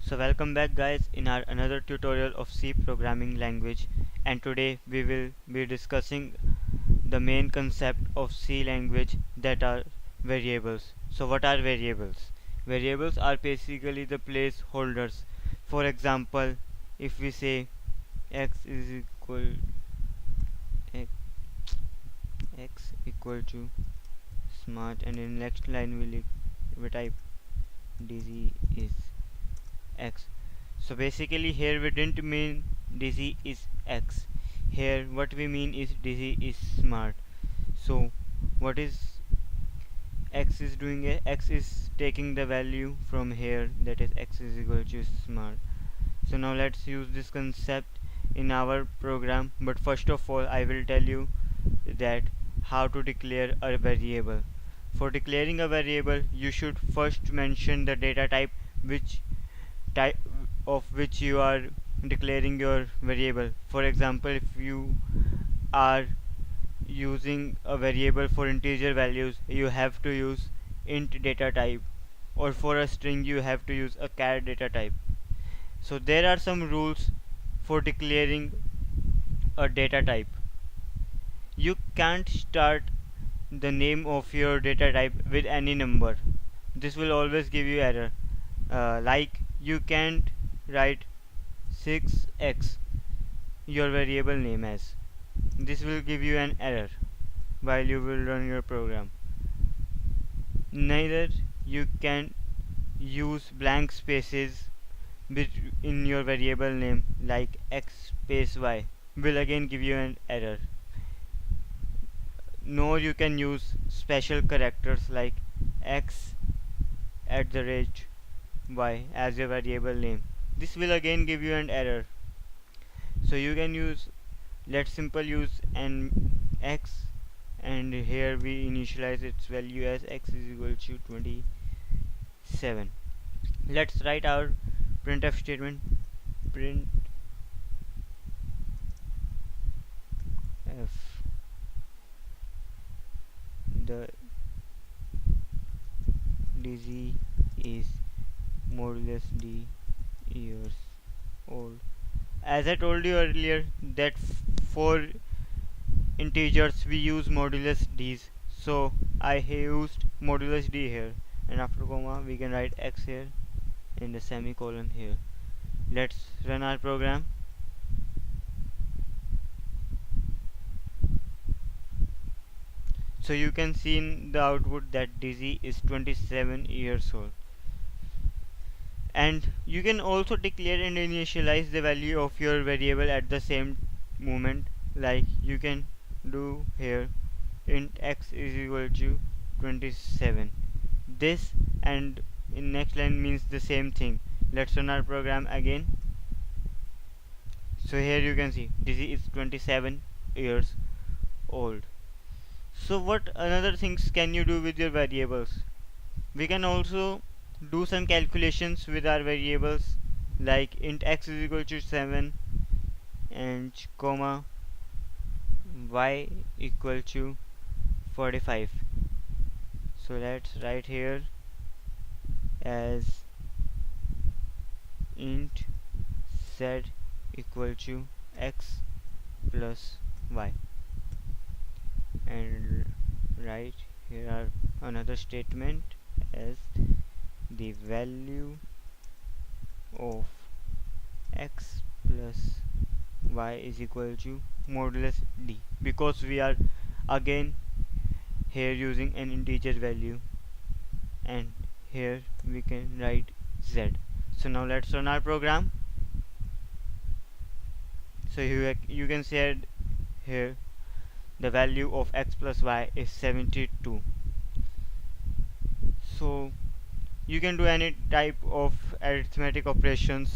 So welcome back guys in our another tutorial of C programming language, and today we will be discussing the main concept of C language, that are variables. So what are variables? Variables are basically the placeholders. For example, if we say x is equal x, x equal to smart, and in next line we type dz is x. So basically here we didn't mean dz is x. Here what we mean is dz is smart. So what is x is doing? X is taking the value from here, that is x is equal to smart. So now let's use this concept in our program, but first of all I will tell you that how to declare a variable. For declaring a variable you should first mention the data type, which type of which you are declaring your variable. For example, if you are using a variable for integer values, you have to use int data type, or for a string you have to use a char data type. So there are some rules for declaring a data type. You can't start the name of your data type with any number. This will always give you error. Like you can't write 6x your variable name as. This will give you an error while you will run your program. Neither you can use blank spaces in your variable name, like x space y will again give you an error. Nor you can use special characters like x at the rate y as your variable name. This will again give you an error. So you can use, let's simple use an x, and here we initialize its value as x is equal to 27. Let's write our printf statement. Printf the dz is modulus d years old. As I told you earlier that for integers we use modulus d's, so I used modulus d here, and after comma we can write x here and a semicolon here. Let's run our program. So you can see in the output that dz is 27 years old. And you can also declare and initialize the value of your variable at the same moment, like you can do here int x is equal to 27. This and in next line means the same thing. Let's run our program again. So here you can see dz is 27 years old. So what another things can you do with your variables? We can also do some calculations with our variables, like int x is equal to 7 and comma y equal to 45. So let's write here as int z equal to x plus y, and write here are another statement as the value of x plus y is equal to modulus d, because we are again here using an integer value, and here we can write z. So now let's run our program. So you can see here the value of x plus y is 72. So you can do any type of arithmetic operations